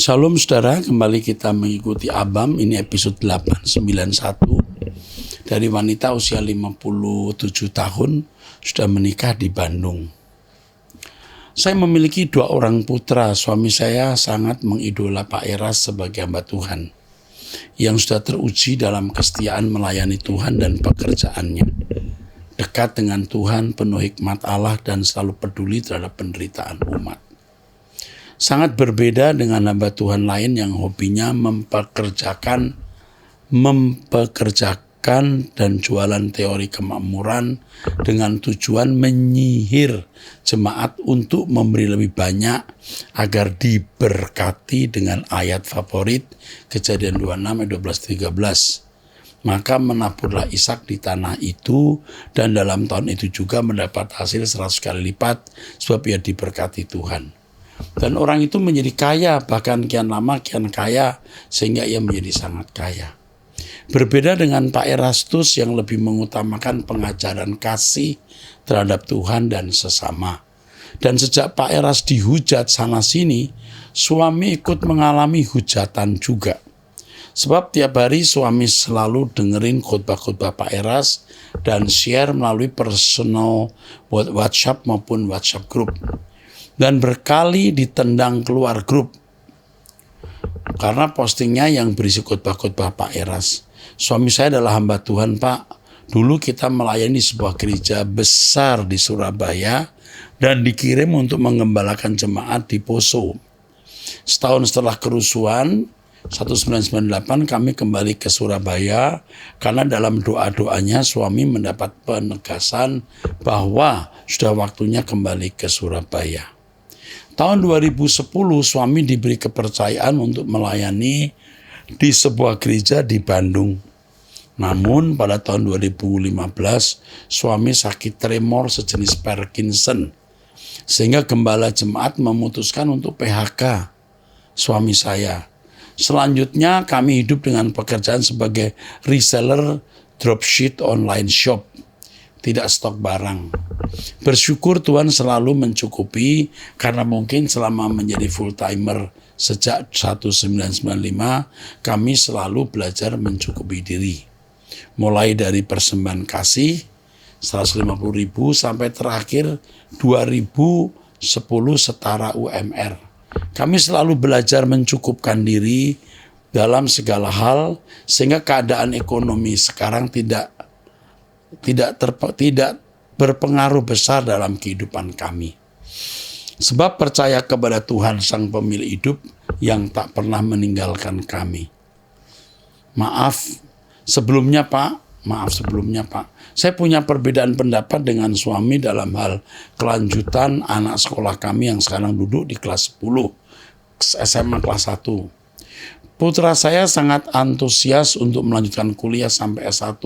Shalom saudara, kembali kita mengikuti Abam, ini episode 891 dari wanita usia 57 tahun sudah menikah di Bandung. Saya memiliki 2 orang putra, suami saya sangat mengidola Pak Eras sebagai hamba Tuhan yang sudah teruji dalam kesetiaan melayani Tuhan dan pekerjaannya. Dekat dengan Tuhan, penuh hikmat Allah dan selalu peduli terhadap penderitaan umat. Sangat berbeda dengan hamba Tuhan lain yang hobinya mempekerjakan dan jualan teori kemakmuran dengan tujuan menyihir jemaat untuk memberi lebih banyak agar diberkati dengan ayat favorit Kejadian 26 ayat 12-13. Maka menaburlah Ishak di tanah itu dan dalam tahun itu juga mendapat hasil 100 kali lipat sebab ia diberkati Tuhan. Dan orang itu menjadi kaya, bahkan kian lama kian kaya, sehingga ia menjadi sangat kaya. Berbeda dengan Pak Erastus yang lebih mengutamakan pengajaran kasih terhadap Tuhan dan sesama. Dan sejak Pak Eras dihujat sana-sini, suami ikut mengalami hujatan juga. Sebab tiap hari suami selalu dengerin khotbah-khotbah Pak Eras dan share melalui personal WhatsApp maupun WhatsApp group. Dan berkali ditendang keluar grup karena postingnya yang berisi khotbah-khotbah Pak Eras. Suami saya adalah hamba Tuhan, Pak. Dulu kita melayani sebuah gereja besar di Surabaya dan dikirim untuk mengembalakan jemaat di Poso. Setahun setelah kerusuhan 1998 kami kembali ke Surabaya karena dalam doa-doanya suami mendapat penegasan bahwa sudah waktunya kembali ke Surabaya. Tahun 2010 suami diberi kepercayaan untuk melayani di sebuah gereja di Bandung. Namun pada tahun 2015 suami sakit tremor sejenis Parkinson sehingga gembala jemaat memutuskan untuk PHK suami saya. Selanjutnya kami hidup dengan pekerjaan sebagai reseller dropship online shop, tidak stok barang. Bersyukur Tuhan selalu mencukupi karena mungkin selama menjadi full timer sejak 1995 kami selalu belajar mencukupi diri. Mulai dari persembahan kasih 150.000 sampai terakhir 2010 setara UMR. Kami selalu belajar mencukupkan diri dalam segala hal sehingga keadaan ekonomi sekarang tidak berpengaruh besar dalam kehidupan kami. Sebab percaya kepada Tuhan Sang Pemilik hidup yang tak pernah meninggalkan kami. Maaf sebelumnya Pak. Saya punya perbedaan pendapat dengan suami dalam hal kelanjutan anak sekolah kami yang sekarang duduk di kelas 10, SMA kelas 1. Putra saya sangat antusias untuk melanjutkan kuliah sampai S1.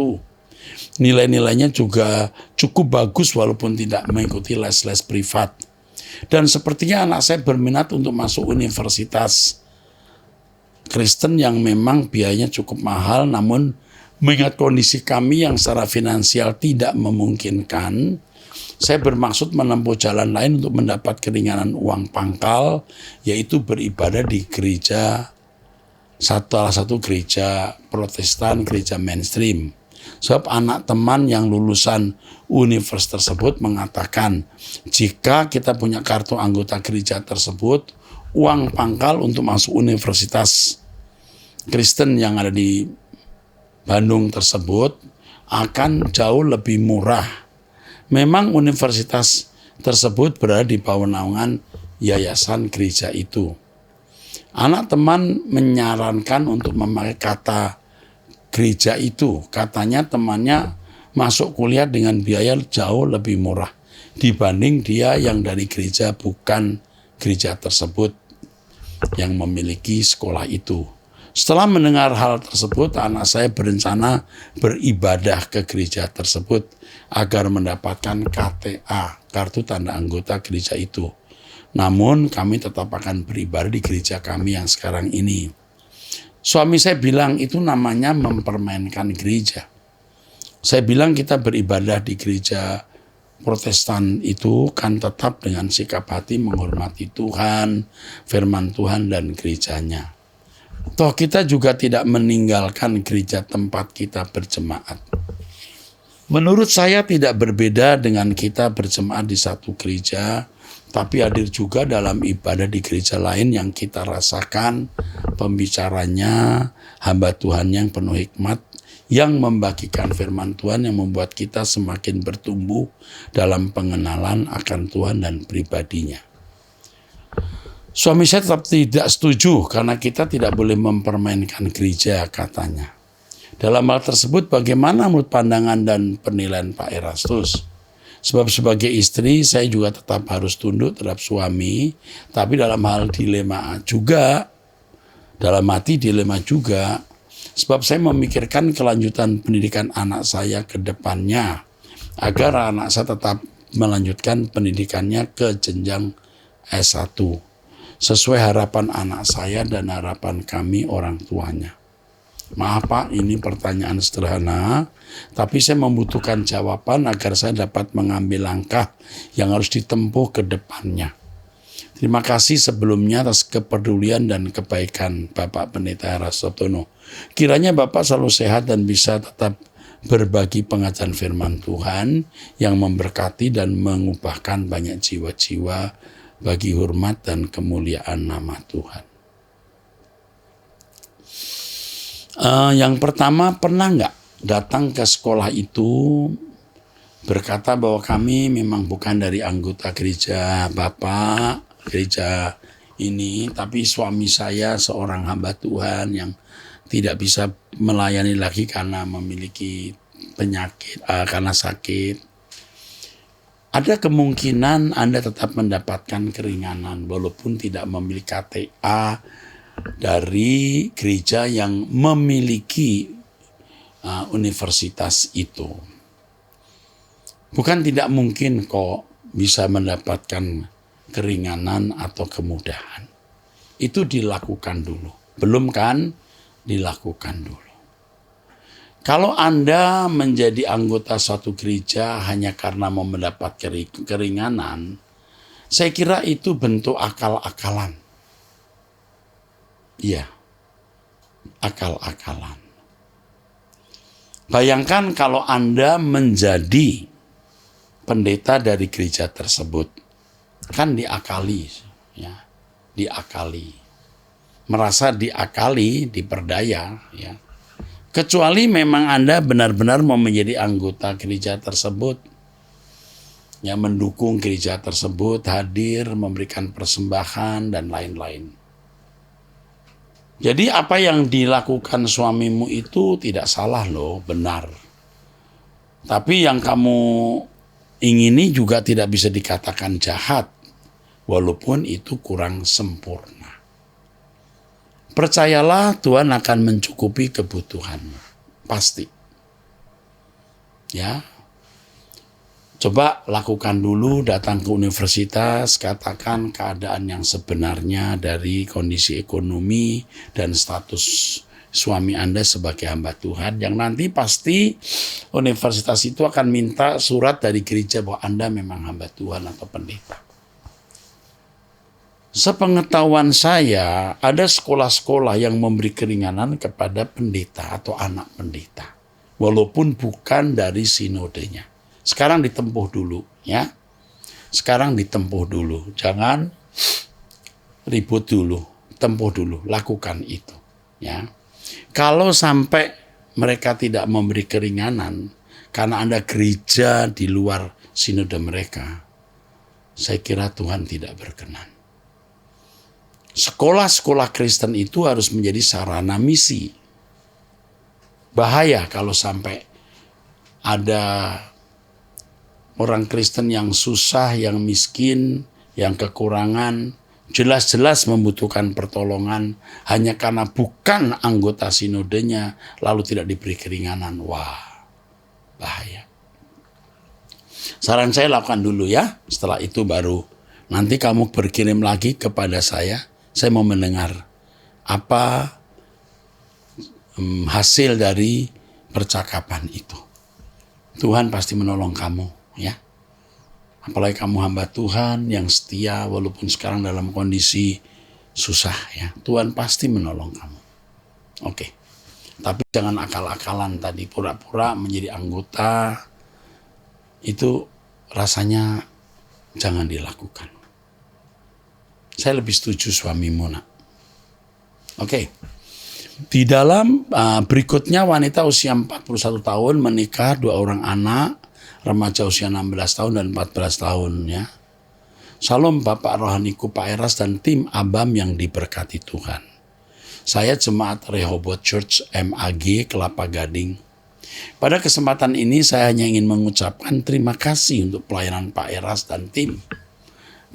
Nilai-nilainya juga cukup bagus walaupun tidak mengikuti les-les privat. Dan sepertinya anak saya berminat untuk masuk universitas Kristen yang memang biayanya cukup mahal, namun mengingat kondisi kami yang secara finansial tidak memungkinkan, saya bermaksud menempuh jalan lain untuk mendapat keringanan uang pangkal, yaitu beribadah di gereja, salah satu gereja Protestan, gereja mainstream. Sebab anak teman yang lulusan universitas tersebut mengatakan, jika kita punya kartu anggota gereja tersebut, uang pangkal untuk masuk universitas Kristen yang ada di Bandung tersebut akan jauh lebih murah. Memang universitas tersebut berada di bawah naungan yayasan gereja itu. Anak teman menyarankan untuk memakai kata gereja itu. Katanya temannya masuk kuliah dengan biaya jauh lebih murah dibanding dia yang dari gereja bukan gereja tersebut yang memiliki sekolah itu. Setelah mendengar hal tersebut, anak saya berencana beribadah ke gereja tersebut agar mendapatkan KTA, kartu tanda anggota gereja itu. Namun kami tetap akan beribadah di gereja kami yang sekarang ini. Suami saya bilang itu namanya mempermainkan gereja. Saya bilang kita beribadah di gereja Protestan itu kan tetap dengan sikap hati menghormati Tuhan, firman Tuhan dan gerejanya. Toh kita juga tidak meninggalkan gereja tempat kita berjemaat. Menurut saya tidak berbeda dengan kita berjemaat di satu gereja, tapi hadir juga dalam ibadah di gereja lain yang kita rasakan pembicaranya, hamba Tuhan yang penuh hikmat, yang membagikan firman Tuhan yang membuat kita semakin bertumbuh dalam pengenalan akan Tuhan dan pribadinya. Suami saya tetap tidak setuju karena kita tidak boleh mempermainkan gereja, katanya. Dalam hal tersebut bagaimana menurut pandangan dan penilaian Pak Erastus? Sebab sebagai istri saya juga tetap harus tunduk terhadap suami, tapi dalam hal dilema juga, dalam hati dilema juga, sebab saya memikirkan kelanjutan pendidikan anak saya ke depannya, agar anak saya tetap melanjutkan pendidikannya ke jenjang S1, sesuai harapan anak saya dan harapan kami orang tuanya. Maaf Pak, ini pertanyaan sederhana, tapi saya membutuhkan jawaban agar saya dapat mengambil langkah yang harus ditempuh ke depannya. Terima kasih sebelumnya atas kepedulian dan kebaikan Bapak Pendeta Erastono. Kiranya Bapak selalu sehat dan bisa tetap berbagi pengajaran firman Tuhan yang memberkati dan mengubahkan banyak jiwa-jiwa bagi hormat dan kemuliaan nama Tuhan. Yang pertama, pernah nggak datang ke sekolah itu berkata bahwa kami memang bukan dari anggota gereja Bapak, gereja ini, tapi suami saya seorang hamba Tuhan yang tidak bisa melayani lagi karena memiliki penyakit, karena sakit. Ada kemungkinan Anda tetap mendapatkan keringanan walaupun tidak memiliki KTA dari gereja yang memiliki universitas itu. Bukan tidak mungkin kok bisa mendapatkan keringanan atau kemudahan. Itu dilakukan dulu. Belum kan? Dilakukan dulu. Kalau Anda menjadi anggota suatu gereja hanya karena mau mendapat keringanan, saya kira itu bentuk akal-akalan. Iya, akal-akalan. Bayangkan kalau Anda menjadi pendeta dari gereja tersebut, kan diakali, ya, diakali, merasa diakali, diperdaya, ya. Kecuali memang Anda benar-benar mau menjadi anggota gereja tersebut, yang mendukung gereja tersebut, hadir, memberikan persembahan dan lain-lain. Jadi apa yang dilakukan suamimu itu tidak salah loh, benar. Tapi yang kamu ingini juga tidak bisa dikatakan jahat, walaupun itu kurang sempurna. Percayalah Tuhan akan mencukupi kebutuhanmu, pasti. Ya. Coba lakukan dulu, datang ke universitas, katakan keadaan yang sebenarnya dari kondisi ekonomi dan status suami Anda sebagai hamba Tuhan, yang nanti pasti universitas itu akan minta surat dari gereja bahwa Anda memang hamba Tuhan atau pendeta. Sepengetahuan saya, ada sekolah-sekolah yang memberi keringanan kepada pendeta atau anak pendeta, walaupun bukan dari sinodenya. Sekarang ditempuh dulu, ya. Sekarang ditempuh dulu, jangan ribut dulu, tempuh dulu, lakukan itu, ya. Kalau sampai mereka tidak memberi keringanan karena Anda gereja di luar sinode mereka, saya kira Tuhan tidak berkenan. Sekolah-sekolah Kristen itu harus menjadi sarana misi. Bahaya kalau sampai ada orang Kristen yang susah, yang miskin, yang kekurangan, jelas-jelas membutuhkan pertolongan hanya karena bukan anggota sinodenya, lalu tidak diberi keringanan. Wah, bahaya. Saran saya lakukan dulu ya, setelah itu baru nanti kamu berkirim lagi kepada saya mau mendengar apa hasil dari percakapan itu. Tuhan pasti menolong kamu, ya. Apalagi kamu hamba Tuhan yang setia walaupun sekarang dalam kondisi susah ya. Tuhan pasti menolong kamu. Oke. Tapi jangan akal-akalan tadi pura-pura menjadi anggota. Itu rasanya jangan dilakukan. Saya lebih setuju suamimu, nak. Oke. Di dalam berikutnya wanita usia 41 tahun menikah 2 orang anak, remaja usia 16 tahun dan 14 tahun ya. Salam Bapak Rohaniku, Pak Eras dan tim Abam yang diberkati Tuhan. Saya jemaat Rehoboth Church MAG Kelapa Gading. Pada kesempatan ini saya hanya ingin mengucapkan terima kasih untuk pelayanan Pak Eras dan tim.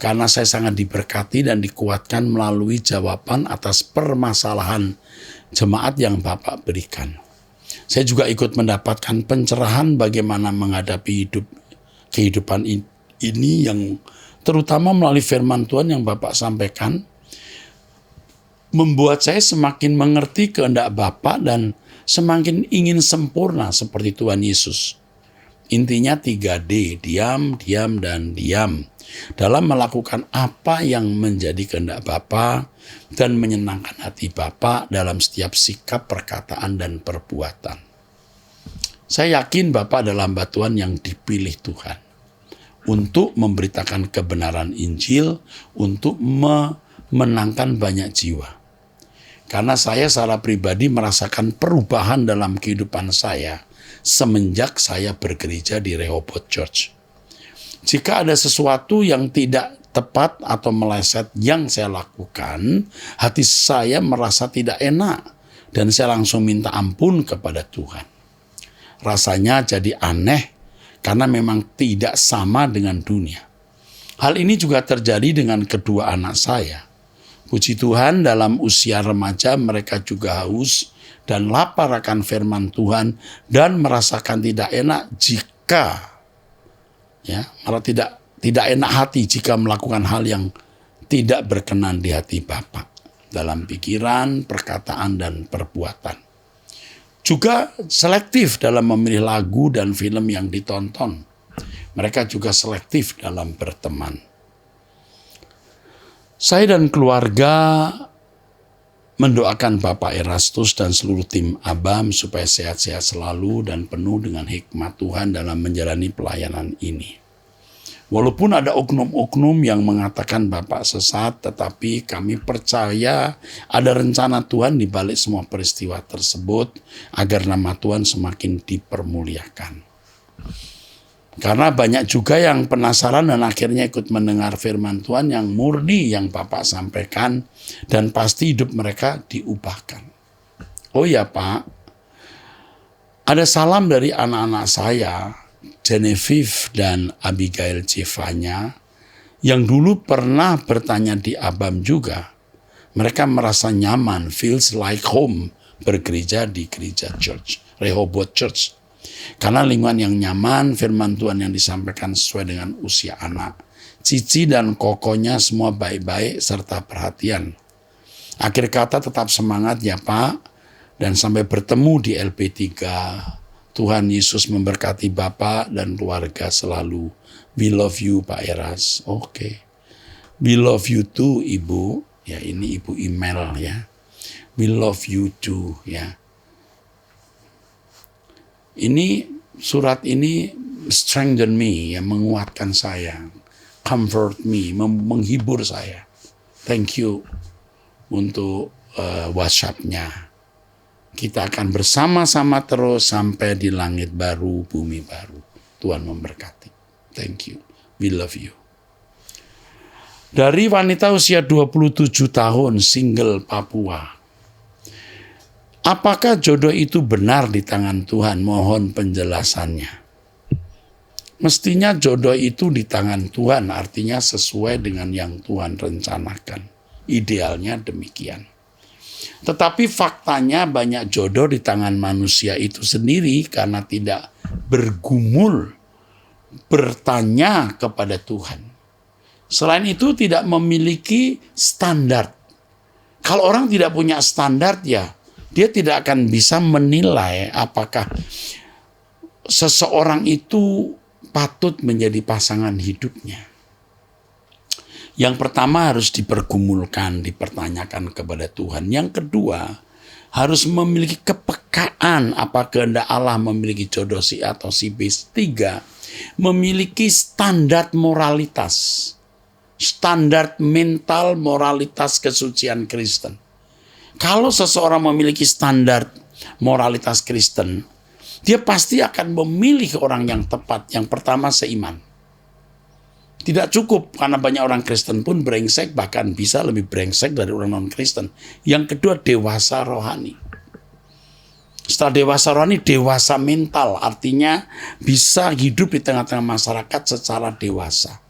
Karena saya sangat diberkati dan dikuatkan melalui jawaban atas permasalahan jemaat yang Bapak berikan. Saya juga ikut mendapatkan pencerahan bagaimana menghadapi kehidupan ini yang terutama melalui firman Tuhan yang Bapak sampaikan. Membuat saya semakin mengerti kehendak Bapak dan semakin ingin sempurna seperti Tuhan Yesus. Intinya 3D, diam, diam, dan diam. Dalam melakukan apa yang menjadi kehendak Bapa dan menyenangkan hati Bapa dalam setiap sikap, perkataan, dan perbuatan. Saya yakin Bapa adalah hamba Tuhan yang dipilih Tuhan untuk memberitakan kebenaran Injil, untuk memenangkan banyak jiwa. Karena saya secara pribadi merasakan perubahan dalam kehidupan saya semenjak saya bergereja di Rehoboth Church. Jika ada sesuatu yang tidak tepat atau meleset yang saya lakukan, hati saya merasa tidak enak dan saya langsung minta ampun kepada Tuhan. Rasanya jadi aneh karena memang tidak sama dengan dunia. Hal ini juga terjadi dengan kedua anak saya. Puji Tuhan, dalam usia remaja mereka juga haus dan lapar akan firman Tuhan dan merasakan tidak enak jika malah tidak enak hati jika melakukan hal yang tidak berkenan di hati Bapa dalam pikiran, perkataan, dan perbuatan. Juga selektif dalam memilih lagu dan film yang ditonton. Mereka juga selektif dalam berteman. Saya dan keluarga mendoakan Bapak Erastus dan seluruh tim Abam supaya sehat-sehat selalu dan penuh dengan hikmat Tuhan dalam menjalani pelayanan ini. Walaupun ada oknum-oknum yang mengatakan Bapak sesat, tetapi kami percaya ada rencana Tuhan di balik semua peristiwa tersebut agar nama Tuhan semakin dipermuliakan. Karena banyak juga yang penasaran dan akhirnya ikut mendengar firman Tuhan yang murni yang Bapak sampaikan dan pasti hidup mereka diubahkan. Oh ya Pak, ada salam dari anak-anak saya, Genevieve dan Abigail Cevanya, yang dulu pernah bertanya di Abam juga. Mereka merasa nyaman, feels like home, bergereja di gereja church, Rehoboth Church. Karena lingkungan yang nyaman, firman Tuhan yang disampaikan sesuai dengan usia anak. Cici dan kokonya semua baik-baik serta perhatian. Akhir kata tetap semangat ya Pak. Dan sampai bertemu di LP3. Tuhan Yesus memberkati Bapak dan keluarga selalu. We love you Pak Eras. Oke. We love you too Ibu. Ya ini Ibu email ya. We love you too ya. Ini surat ini strengthen me, ya, menguatkan saya, comfort me, menghibur saya. Thank you untuk WhatsApp-nya. Kita akan bersama-sama terus sampai di langit baru, bumi baru. Tuhan memberkati. Thank you. We love you. Dari wanita usia 27 tahun, single Papua. Apakah jodoh itu benar di tangan Tuhan? Mohon penjelasannya. Mestinya jodoh itu di tangan Tuhan, artinya sesuai dengan yang Tuhan rencanakan. Idealnya demikian. Tetapi faktanya banyak jodoh di tangan manusia itu sendiri karena tidak bergumul, bertanya kepada Tuhan. Selain itu tidak memiliki standar. Kalau orang tidak punya standar ya, dia tidak akan bisa menilai apakah seseorang itu patut menjadi pasangan hidupnya. Yang pertama harus dipergumulkan, dipertanyakan kepada Tuhan. Yang kedua, harus memiliki kepekaan apa kehendak Allah memiliki jodoh si A atau si B. Tiga, memiliki standar moralitas. Standar mental moralitas kesucian Kristen. Kalau seseorang memiliki standar moralitas Kristen, dia pasti akan memilih orang yang tepat. Yang pertama seiman. Tidak cukup karena banyak orang Kristen pun brengsek, bahkan bisa lebih brengsek dari orang non-Kristen. Yang kedua dewasa rohani. Setelah dewasa rohani, dewasa mental. Artinya bisa hidup di tengah-tengah masyarakat secara dewasa.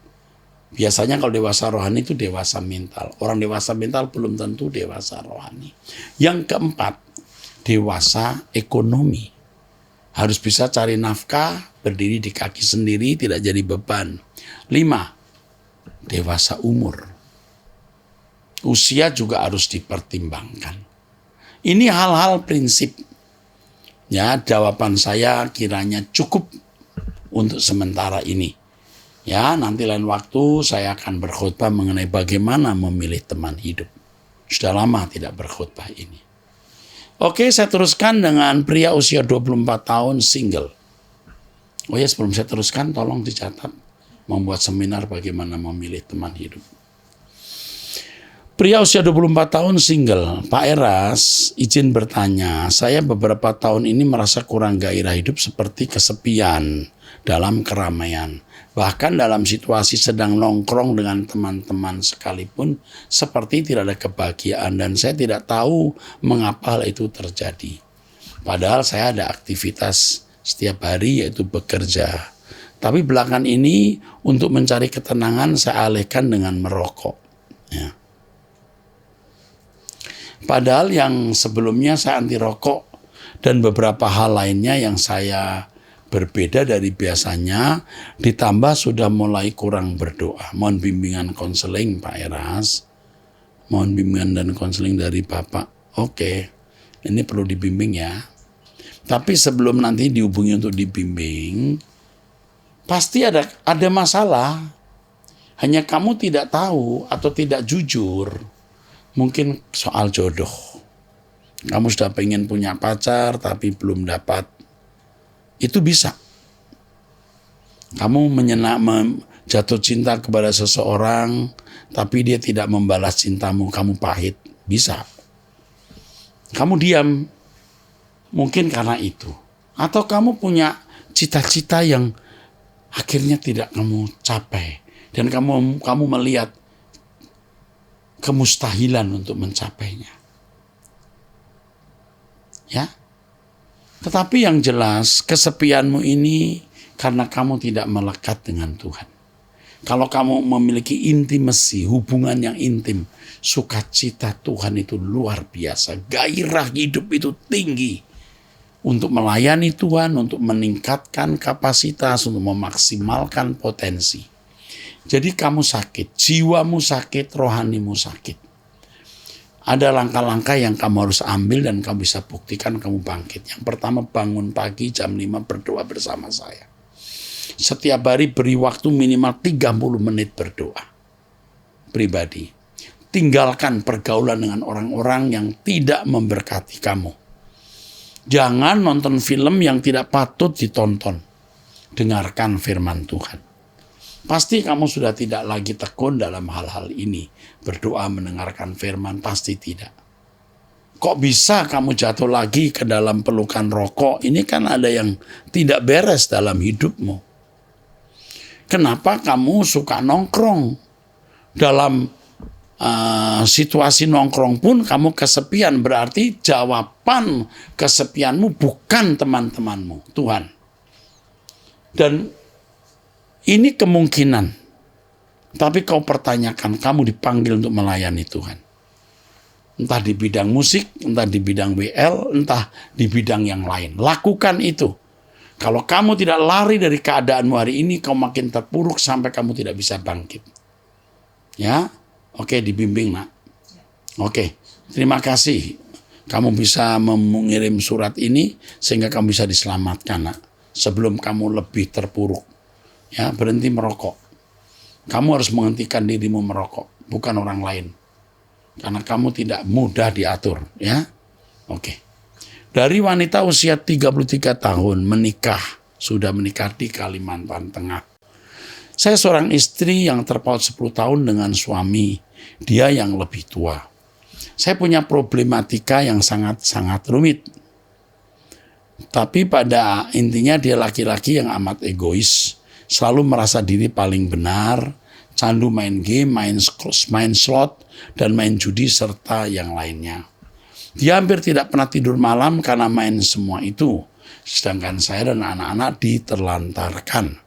Biasanya kalau dewasa rohani itu dewasa mental. Orang dewasa mental belum tentu dewasa rohani. Yang keempat, dewasa ekonomi. Harus bisa cari nafkah, berdiri di kaki sendiri, tidak jadi beban. 5, dewasa umur. Usia juga harus dipertimbangkan. Ini hal-hal prinsip. Ya, jawaban saya kiranya cukup untuk sementara ini. Ya, nanti lain waktu saya akan berkhotbah mengenai bagaimana memilih teman hidup. Sudah lama tidak berkhotbah ini. Oke, saya teruskan dengan pria usia 24 tahun single. Oh ya, sebelum saya teruskan, tolong dicatat. Membuat seminar bagaimana memilih teman hidup. Pria usia 24 tahun single. Pak Eras, izin bertanya. Saya beberapa tahun ini merasa kurang gairah hidup seperti kesepian dalam keramaian. Bahkan dalam situasi sedang nongkrong dengan teman-teman sekalipun seperti tidak ada kebahagiaan dan saya tidak tahu mengapa hal itu terjadi. Padahal saya ada aktivitas setiap hari yaitu bekerja. Tapi belakangan ini untuk mencari ketenangan saya alihkan dengan merokok. Ya. Padahal yang sebelumnya saya anti rokok dan beberapa hal lainnya yang saya berbeda dari biasanya, ditambah sudah mulai kurang berdoa. Mohon bimbingan konseling Pak Eras. Mohon bimbingan dan konseling dari Bapak. Oke, ini perlu dibimbing ya. Tapi sebelum nanti dihubungi untuk dibimbing, pasti ada masalah. Hanya kamu tidak tahu atau tidak jujur. Mungkin soal jodoh. Kamu sudah pengen punya pacar tapi belum dapat. Itu bisa. Kamu jatuh cinta kepada seseorang tapi dia tidak membalas cintamu, kamu pahit. Bisa. Kamu diam. Mungkin karena itu. Atau kamu punya cita-cita yang akhirnya tidak kamu capai dan kamu melihat kemustahilan untuk mencapainya. Ya. Tetapi yang jelas kesepianmu ini karena kamu tidak melekat dengan Tuhan. Kalau kamu memiliki intimasi, hubungan yang intim, sukacita Tuhan itu luar biasa. Gairah hidup itu tinggi. Untuk melayani Tuhan, untuk meningkatkan kapasitas, untuk memaksimalkan potensi. Jadi kamu sakit, jiwamu sakit, rohanimu sakit. Ada langkah-langkah yang kamu harus ambil dan kamu bisa buktikan kamu bangkit. Yang pertama, bangun pagi jam 5 berdoa bersama saya. Setiap hari beri waktu minimal 30 menit berdoa. Pribadi. Tinggalkan pergaulan dengan orang-orang yang tidak memberkati kamu. Jangan nonton film yang tidak patut ditonton. Dengarkan firman Tuhan. Pasti kamu sudah tidak lagi tekun dalam hal-hal ini. Berdoa mendengarkan firman, pasti tidak. Kok bisa kamu jatuh lagi ke dalam pelukan rokok? Ini kan ada yang tidak beres dalam hidupmu. Kenapa kamu suka nongkrong? Dalam situasi nongkrong pun kamu kesepian, berarti jawaban kesepianmu bukan teman-temanmu, Tuhan. Dan ini kemungkinan. Tapi kau pertanyakan, kamu dipanggil untuk melayani Tuhan. Entah di bidang musik, entah di bidang WL, entah di bidang yang lain. Lakukan itu. Kalau kamu tidak lari dari keadaanmu hari ini, kau makin terpuruk sampai kamu tidak bisa bangkit. Ya, oke, dibimbing nak. Oke, terima kasih. Kamu bisa mengirim surat ini sehingga kamu bisa diselamatkan nak. Sebelum kamu lebih terpuruk. Ya, berhenti merokok. Kamu harus menghentikan dirimu merokok, bukan orang lain. Karena kamu tidak mudah diatur, ya. Oke. Dari wanita usia 33 tahun sudah menikah di Kalimantan Tengah. Saya seorang istri yang terpaut 10 tahun dengan suami, dia yang lebih tua. Saya punya problematika yang sangat-sangat rumit. Tapi pada intinya dia laki-laki yang amat egois, selalu merasa diri paling benar, candu main game, main slot, dan main judi serta yang lainnya. Dia hampir tidak pernah tidur malam karena main semua itu, sedangkan saya dan anak-anak diterlantarkan.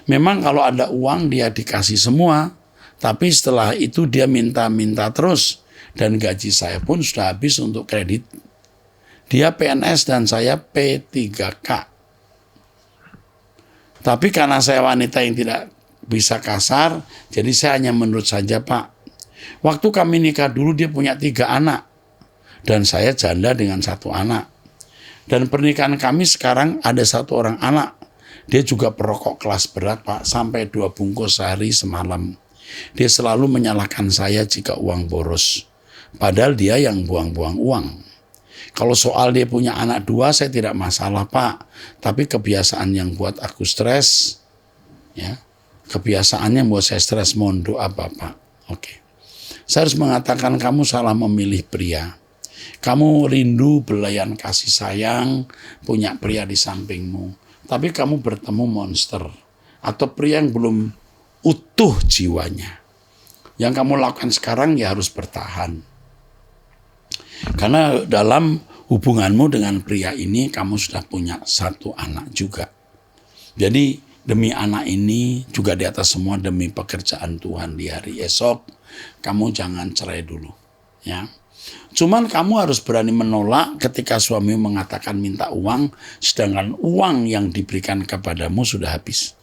Memang kalau ada uang dia dikasih semua, tapi setelah itu dia minta-minta terus, dan gaji saya pun sudah habis untuk kredit. Dia PNS dan saya P3K. Tapi karena saya wanita yang tidak bisa kasar, jadi saya hanya menurut saja, Pak. Waktu kami nikah dulu dia punya 3 anak, dan saya janda dengan 1 anak. Dan pernikahan kami sekarang ada 1 orang anak. Dia juga perokok kelas berat, Pak, sampai 2 bungkus sehari semalam. Dia selalu menyalahkan saya jika uang boros. Padahal dia yang buang-buang uang. Kalau soal dia punya anak 2, saya tidak masalah, Pak. Tapi kebiasaan yang buat aku stres, ya, kebiasaannya buat saya stres. Mohon doa Bapak. Oke. Saya harus mengatakan kamu salah memilih pria. Kamu rindu belayan kasih sayang, punya pria di sampingmu. Tapi kamu bertemu monster atau pria yang belum utuh jiwanya. Yang kamu lakukan sekarang ya harus bertahan. Karena dalam hubunganmu dengan pria ini kamu sudah punya 1 anak juga. Jadi demi anak ini juga di atas semua demi pekerjaan Tuhan di hari esok, kamu jangan cerai dulu, ya. Cuman kamu harus berani menolak ketika suami mengatakan minta uang, sedangkan uang yang diberikan kepadamu sudah habis.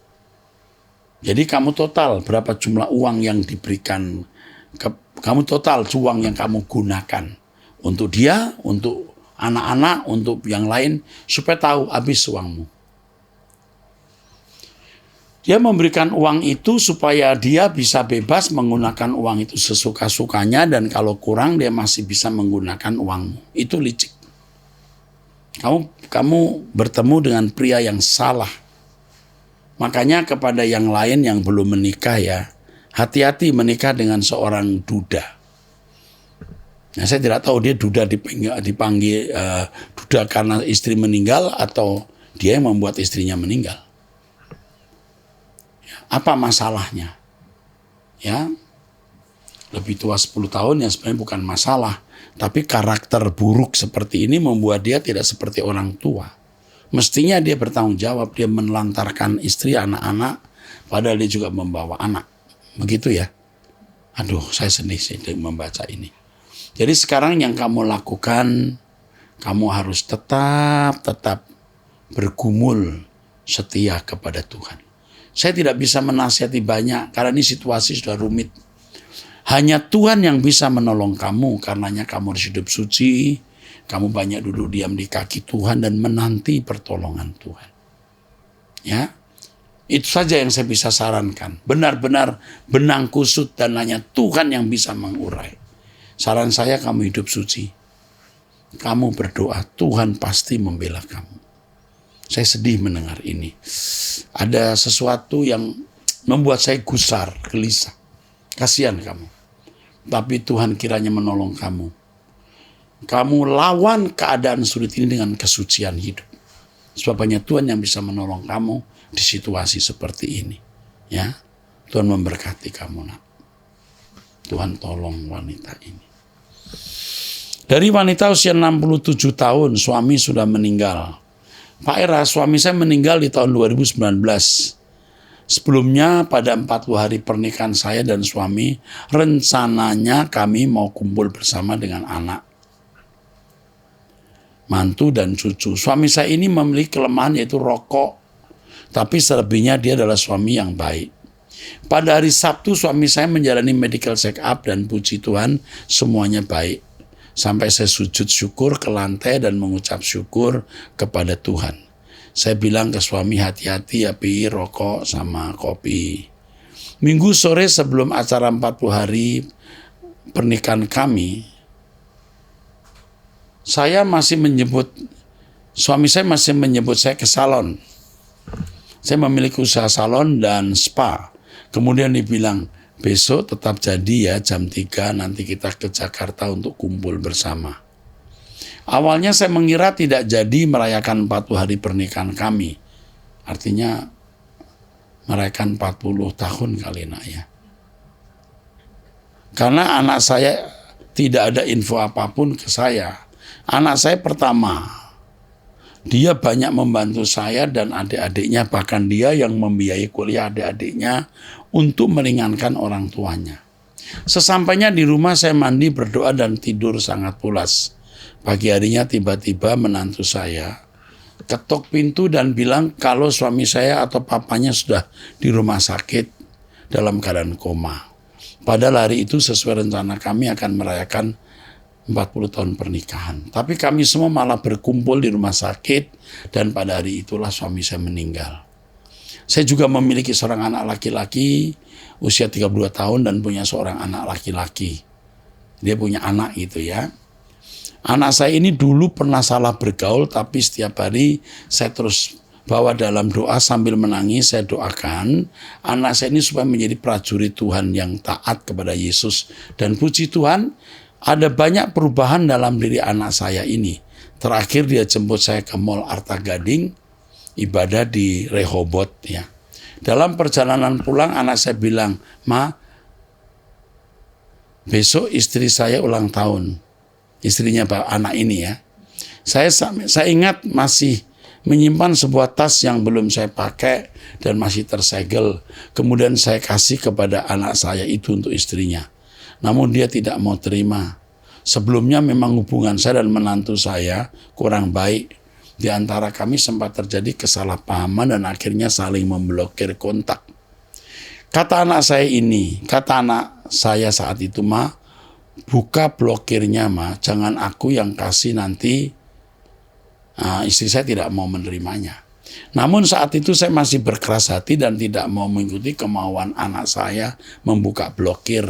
Jadi kamu total berapa jumlah uang yang diberikan, kamu total uang yang kamu gunakan untuk dia, untuk anak-anak, untuk yang lain, supaya tahu habis uangmu. Dia memberikan uang itu supaya dia bisa bebas menggunakan uang itu sesuka-sukanya, dan kalau kurang dia masih bisa menggunakan uangmu. Itu licik. Kamu bertemu dengan pria yang salah. Makanya kepada yang lain yang belum menikah ya, hati-hati menikah dengan seorang duda. Nah, saya tidak tahu dia duda dipanggil duda karena istri meninggal atau dia yang membuat istrinya meninggal. Apa masalahnya? Ya, lebih tua 10 tahun ya sebenarnya bukan masalah. Tapi karakter buruk seperti ini membuat dia tidak seperti orang tua. Mestinya dia bertanggung jawab, dia menelantarkan istri, anak-anak, padahal dia juga membawa anak. Begitu ya. Aduh, saya sedih sih membaca ini. Jadi sekarang yang kamu lakukan, kamu harus tetap bergumul setia kepada Tuhan. Saya tidak bisa menasihati banyak karena ini situasi sudah rumit. Hanya Tuhan yang bisa menolong kamu, karenanya kamu harus hidup suci, kamu banyak duduk diam di kaki Tuhan dan menanti pertolongan Tuhan. Ya, itu saja yang saya bisa sarankan. Benar-benar benang kusut dan hanya Tuhan yang bisa mengurai. Saran saya kamu hidup suci. Kamu berdoa, Tuhan pasti membela kamu. Saya sedih mendengar ini. Ada sesuatu yang membuat saya gusar, gelisah. Kasihan kamu. Tapi Tuhan kiranya menolong kamu. Kamu lawan keadaan sulit ini dengan kesucian hidup. Sebab hanya Tuhan yang bisa menolong kamu di situasi seperti ini. Ya, Tuhan memberkati kamu, nak. Tuhan tolong wanita ini. Dari wanita usia 67 tahun, suami sudah meninggal. Pak Era, suami saya meninggal di tahun 2019. Sebelumnya pada 40 hari pernikahan saya dan suami, rencananya kami mau kumpul bersama dengan anak, mantu dan cucu. Suami saya ini memiliki kelemahan yaitu rokok, tapi selebihnya dia adalah suami yang baik. Pada hari Sabtu suami saya menjalani medical check up dan puji Tuhan semuanya baik. Sampai saya sujud syukur ke lantai dan mengucap syukur kepada Tuhan. Saya bilang ke suami, hati-hati ya Pi, rokok sama kopi. Minggu sore sebelum acara 40 hari pernikahan kami, suami saya masih menyebut saya ke salon. Saya memiliki usaha salon dan spa. Kemudian dibilang, besok tetap jadi ya jam 3 nanti kita ke Jakarta untuk kumpul bersama. Awalnya saya mengira tidak jadi merayakan 40 hari pernikahan kami. Artinya merayakan 40 tahun kali nak ya. Karena anak saya tidak ada info apapun ke saya. Anak saya pertama, dia banyak membantu saya dan adik-adiknya, bahkan dia yang membiayai kuliah adik-adiknya untuk meringankan orang tuanya. Sesampainya di rumah saya mandi, berdoa dan tidur sangat pulas. Pagi harinya tiba-tiba menantu saya ketok pintu dan bilang kalau suami saya atau papanya sudah di rumah sakit dalam keadaan koma. Padahal hari itu sesuai rencana kami akan merayakan 40 tahun pernikahan. Tapi kami semua malah berkumpul di rumah sakit dan pada hari itulah suami saya meninggal. Saya juga memiliki seorang anak laki-laki usia 32 tahun dan punya seorang anak laki-laki. Dia punya anak gitu ya. Anak saya ini dulu pernah salah bergaul, tapi setiap hari saya terus bawa dalam doa sambil menangis. Saya doakan anak saya ini supaya menjadi prajurit Tuhan yang taat kepada Yesus. Dan puji Tuhan, ada banyak perubahan dalam diri anak saya ini. Terakhir dia jemput saya ke Mall Arta Gading, ibadah di Rehoboth ya. Dalam perjalanan pulang anak saya bilang, Ma, besok istri saya ulang tahun. Istrinya anak ini ya. Saya ingat masih menyimpan sebuah tas yang belum saya pakai dan masih tersegel. Kemudian saya kasih kepada anak saya itu untuk istrinya. Namun dia tidak mau terima. Sebelumnya memang hubungan saya dan menantu saya kurang baik. Di antara kami sempat terjadi kesalahpahaman dan akhirnya saling memblokir kontak. Kata anak saya saat itu, Ma, buka blokirnya, Ma, jangan aku yang kasih nanti istri saya tidak mau menerimanya. Namun saat itu saya masih berkeras hati dan tidak mau mengikuti kemauan anak saya membuka blokir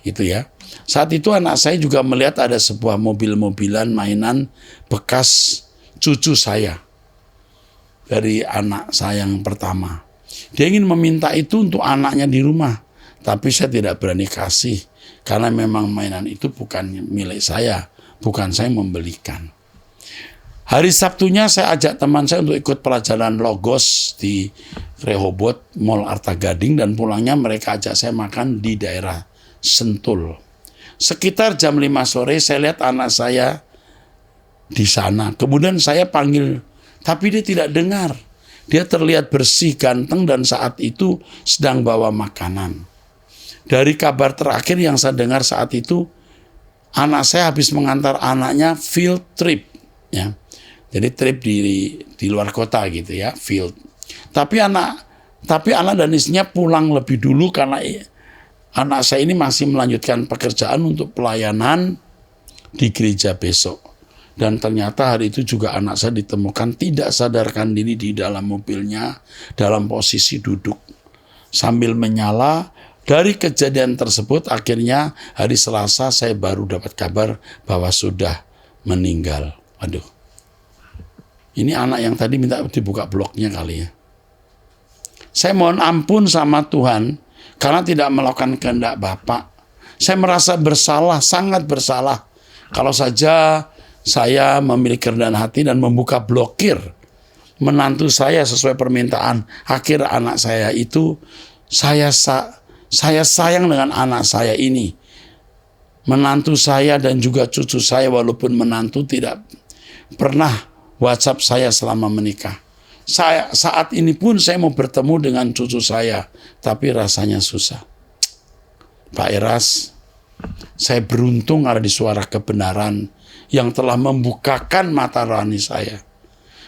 itu ya. Saat itu anak saya juga melihat ada sebuah mobil-mobilan mainan bekas cucu saya dari anak saya yang pertama. Dia ingin meminta itu untuk anaknya di rumah, tapi saya tidak berani kasih. Karena memang mainan itu bukan milik saya, bukan saya membelikan. Hari Sabtunya saya ajak teman saya untuk ikut pelajaran Logos di Rehoboth, Mall Arta Gading, dan pulangnya mereka ajak saya makan di daerah Sentul. Sekitar jam 5 sore saya lihat anak saya di sana. Kemudian saya panggil, tapi dia tidak dengar. Dia terlihat bersih, ganteng, dan saat itu sedang bawa makanan. Dari kabar terakhir yang saya dengar saat itu, anak saya habis mengantar anaknya field trip, ya. Jadi trip di luar kota gitu ya, field. Tapi anak dan istrinya pulang lebih dulu karena anak saya ini masih melanjutkan pekerjaan untuk pelayanan di gereja besok. Dan ternyata hari itu juga anak saya ditemukan tidak sadarkan diri di dalam mobilnya dalam posisi duduk sambil menyala. Dari kejadian tersebut akhirnya hari Selasa saya baru dapat kabar bahwa sudah meninggal. Aduh. Ini anak yang tadi minta dibuka bloknya kali ya. Saya mohon ampun sama Tuhan karena tidak melakukan kehendak Bapak. Saya merasa bersalah, sangat bersalah. Kalau saja saya memiliki kerendahan hati dan membuka blokir menantu saya sesuai permintaan. Akhir anak saya itu, saya sayang dengan anak saya ini. Menantu saya dan juga cucu saya, walaupun menantu tidak pernah WhatsApp saya selama menikah. Saat ini pun saya mau bertemu dengan cucu saya, tapi rasanya susah. Pak Eras, saya beruntung ada di suara kebenaran yang telah membukakan mata rohani saya.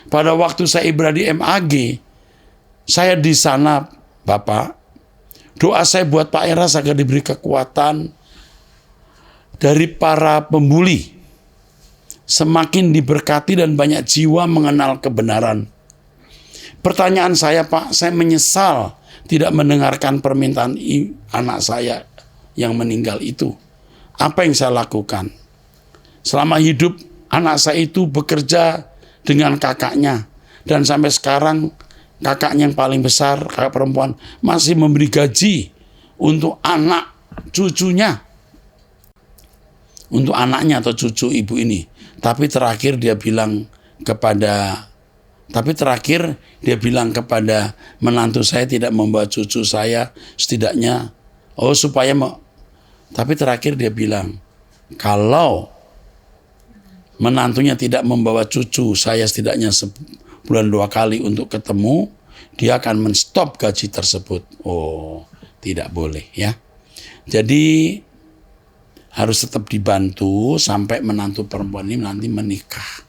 Pada waktu saya ibadah di MAG, saya di sana, Bapak, doa saya buat Pak Eras agar diberi kekuatan dari para pembuli. Semakin diberkati dan banyak jiwa mengenal kebenaran. Pertanyaan saya, Pak, saya menyesal tidak mendengarkan permintaan anak saya yang meninggal itu. Apa yang saya lakukan? Selama hidup, anak saya itu bekerja dengan kakaknya. Dan sampai sekarang, kakaknya yang paling besar, kakak perempuan, masih memberi gaji untuk anak cucunya. Untuk anaknya atau cucu ibu ini. Tapi terakhir dia bilang kepada menantu saya tidak membawa cucu saya, setidaknya tapi terakhir dia bilang, kalau menantunya tidak membawa cucu saya setidaknya sebulan 2 kali untuk ketemu, dia akan menstop gaji tersebut. Oh, tidak boleh ya. Jadi harus tetap dibantu sampai menantu perempuan ini nanti menikah.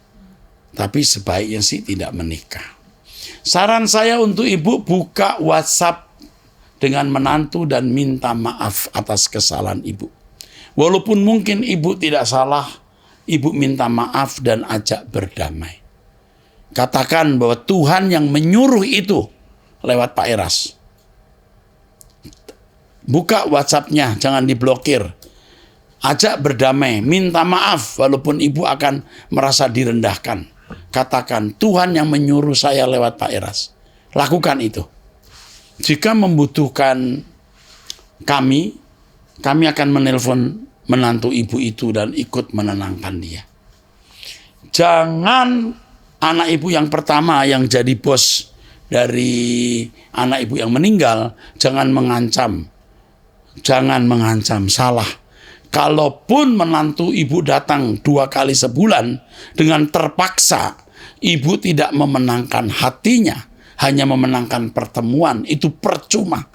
Tapi sebaiknya sih tidak menikah. Saran saya untuk ibu, buka WhatsApp dengan menantu dan minta maaf atas kesalahan ibu. Walaupun mungkin ibu tidak salah, ibu minta maaf dan ajak berdamai. Katakan bahwa Tuhan yang menyuruh itu lewat Pak Eras. Buka WhatsApp-nya, jangan diblokir. Ajak berdamai, minta maaf walaupun ibu akan merasa direndahkan. Katakan, Tuhan yang menyuruh saya lewat Pak Eras. Lakukan itu. Jika membutuhkan kami akan menelpon menantu ibu itu dan ikut menenangkan dia. Jangan anak ibu yang pertama yang jadi bos dari anak ibu yang meninggal, jangan mengancam. Jangan mengancam, salah. Kalaupun menantu ibu datang 2 kali sebulan dengan terpaksa, ibu tidak memenangkan hatinya, hanya memenangkan pertemuan, itu percuma.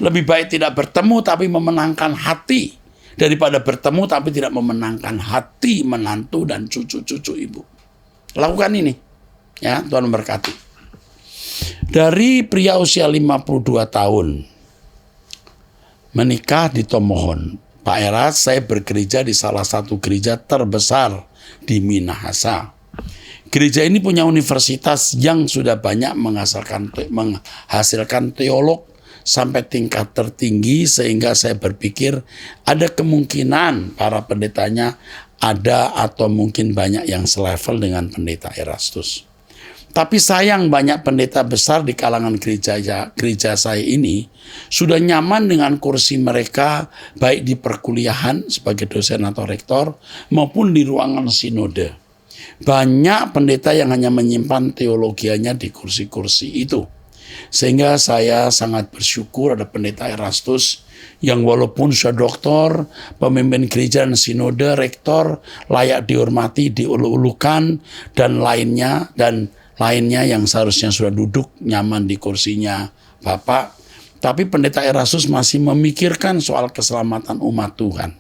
Lebih baik tidak bertemu tapi memenangkan hati, daripada bertemu tapi tidak memenangkan hati menantu dan cucu-cucu ibu. Lakukan ini, ya, Tuhan memberkati. Dari pria usia 52 tahun, menikah di Tomohon. Pak Eras, saya bergereja di salah satu gereja terbesar di Minahasa. Gereja ini punya universitas yang sudah banyak menghasilkan teolog sampai tingkat tertinggi, sehingga saya berpikir ada kemungkinan para pendetanya ada atau mungkin banyak yang selevel dengan pendeta Erastus. Tapi sayang, banyak pendeta besar di kalangan gereja saya ini sudah nyaman dengan kursi mereka, baik di perkuliahan sebagai dosen atau rektor maupun di ruangan sinode. Banyak pendeta yang hanya menyimpan teologianya di kursi-kursi itu. Sehingga saya sangat bersyukur ada pendeta Erastus yang walaupun sudah doktor, pemimpin gereja dan sinode, rektor, layak dihormati, diulu-ulukan, dan lainnya yang seharusnya sudah duduk nyaman di kursinya Bapak. Tapi pendeta Erastus masih memikirkan soal keselamatan umat Tuhan.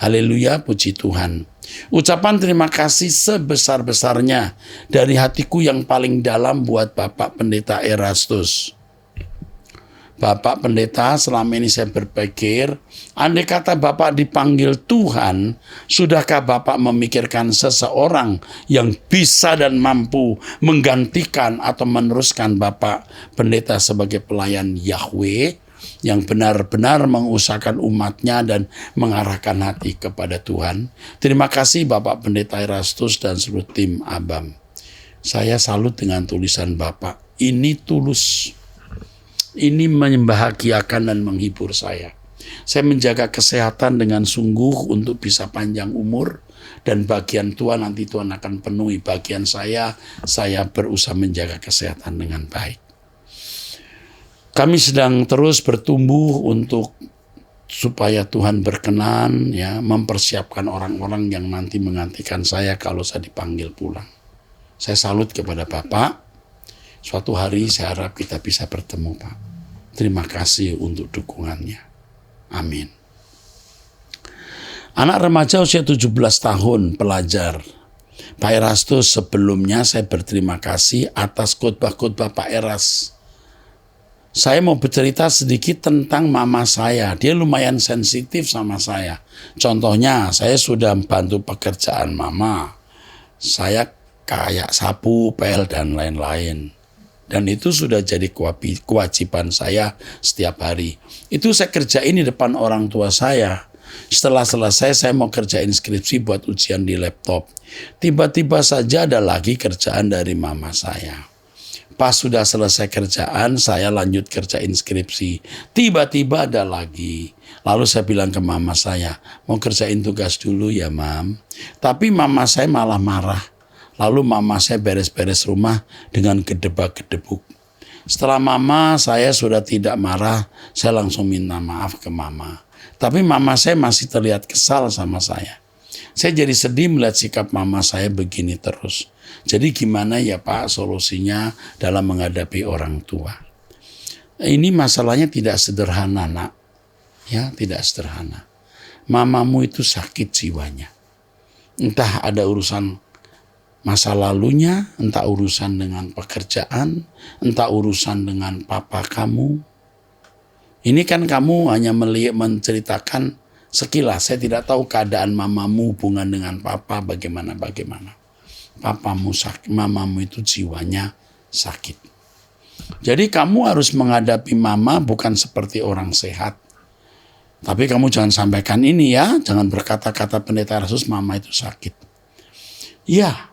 Haleluya, puji Tuhan. Ucapan terima kasih sebesar-besarnya dari hatiku yang paling dalam buat Bapak Pendeta Erastus. Bapak Pendeta, selama ini saya berpikir, andai kata Bapak dipanggil Tuhan, sudahkah Bapak memikirkan seseorang yang bisa dan mampu menggantikan atau meneruskan Bapak Pendeta sebagai pelayan Yahweh, yang benar-benar mengusahakan umatnya dan mengarahkan hati kepada Tuhan? Terima kasih Bapak Pendeta Erastus dan seluruh tim ABAM. Saya salut dengan tulisan Bapak. Ini tulus. Ini membahagiakan dan menghibur saya. Saya menjaga kesehatan dengan sungguh untuk bisa panjang umur, dan bagian Tuhan nanti Tuhan akan penuhi bagian saya. Saya berusaha menjaga kesehatan dengan baik. Kami sedang terus bertumbuh untuk supaya Tuhan berkenan, ya, mempersiapkan orang-orang yang nanti menggantikan saya kalau saya dipanggil pulang. Saya salut kepada Bapak. Suatu hari saya harap kita bisa bertemu, Pak. Terima kasih untuk dukungannya. Amin. Anak remaja usia 17 tahun, pelajar. Pak Erastus, sebelumnya saya berterima kasih atas khotbah-khotbah Pak Eras. Saya mau bercerita sedikit tentang mama saya. Dia lumayan sensitif sama saya. Contohnya, saya sudah bantu pekerjaan mama. Saya kayak sapu, pel, dan lain-lain. Dan itu sudah jadi kewajiban saya setiap hari. Itu saya kerjain di depan orang tua saya. Setelah selesai saya mau kerjain skripsi buat ujian di laptop. Tiba-tiba saja ada lagi kerjaan dari mama saya. Pas sudah selesai kerjaan, saya lanjut kerjain skripsi. Tiba-tiba ada lagi. Lalu saya bilang ke mama saya, mau kerjain tugas dulu ya, Mam. Tapi mama saya malah marah. Lalu mama saya beres-beres rumah dengan gedebak-gedebuk. Setelah mama saya sudah tidak marah, saya langsung minta maaf ke mama. Tapi mama saya masih terlihat kesal sama saya. Saya jadi sedih melihat sikap mama saya begini terus. Jadi gimana ya Pak solusinya dalam menghadapi orang tua? Ini masalahnya tidak sederhana, Nak. Ya, tidak sederhana. Mamamu itu sakit jiwanya. Entah ada urusan masa lalunya, entah urusan dengan pekerjaan, entah urusan dengan papa kamu. Ini kan kamu hanya menceritakan sekilas. Saya tidak tahu keadaan mamamu, hubungan dengan papa bagaimana. Papamu sakit, mamamu itu jiwanya sakit. Jadi kamu harus menghadapi mama bukan seperti orang sehat. Tapi kamu jangan sampaikan ini ya, jangan berkata-kata pendeta Rasus mama itu sakit. Ya,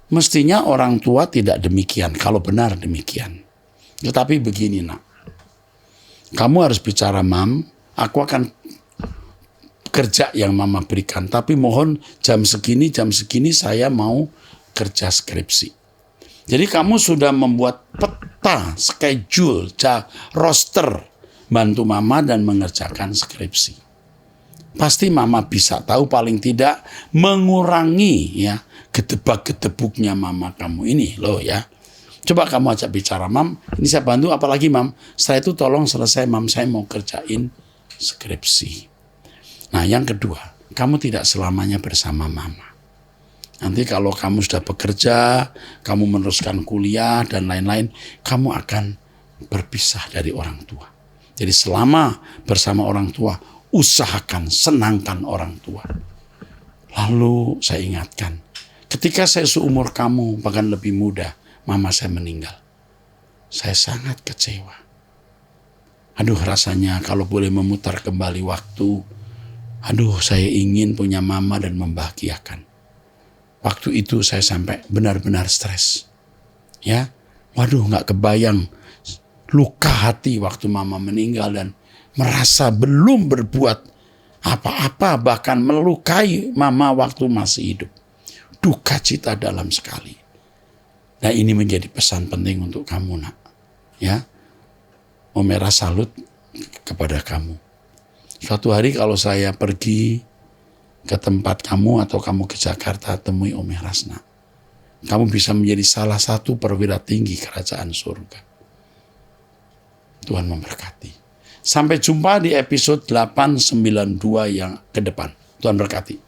mestinya orang tua tidak demikian, kalau benar demikian. Tetapi begini Nak, kamu harus bicara, Mam, aku akan kerja yang mama berikan. Tapi mohon jam segini saya mau kerja skripsi. Jadi kamu sudah membuat peta, schedule, roster, bantu mama dan mengerjakan skripsi. Pasti mama bisa tahu paling tidak mengurangi ya gedebak-gedebuknya mama kamu ini loh ya. Coba kamu ajak bicara, Mam, ini saya bantu apalagi Mam. Setelah itu tolong selesai Mam, saya mau kerjain skripsi. Nah yang kedua, kamu tidak selamanya bersama mama. Nanti kalau kamu sudah bekerja, kamu meneruskan kuliah dan lain-lain, kamu akan berpisah dari orang tua. Jadi selama bersama orang tua, usahakan senangkan orang tua. Lalu saya ingatkan, ketika saya seumur kamu, bahkan lebih muda, mama saya meninggal. Saya sangat kecewa. Aduh rasanya kalau boleh memutar kembali waktu, aduh saya ingin punya mama dan membahagiakan. Waktu itu saya sampai benar-benar stres. Ya, waduh gak kebayang luka hati waktu mama meninggal dan merasa belum berbuat apa-apa, bahkan melukai mama waktu masih hidup. Duka cita dalam sekali. Nah ini menjadi pesan penting untuk kamu Nak. Ya, Om Era salut kepada kamu. Suatu hari kalau saya pergi ke tempat kamu atau kamu ke Jakarta, temui Om Eras Nak. Kamu bisa menjadi salah satu perwira tinggi kerajaan surga. Tuhan memberkati. Sampai jumpa di episode 892 yang ke depan. Tuhan berkati.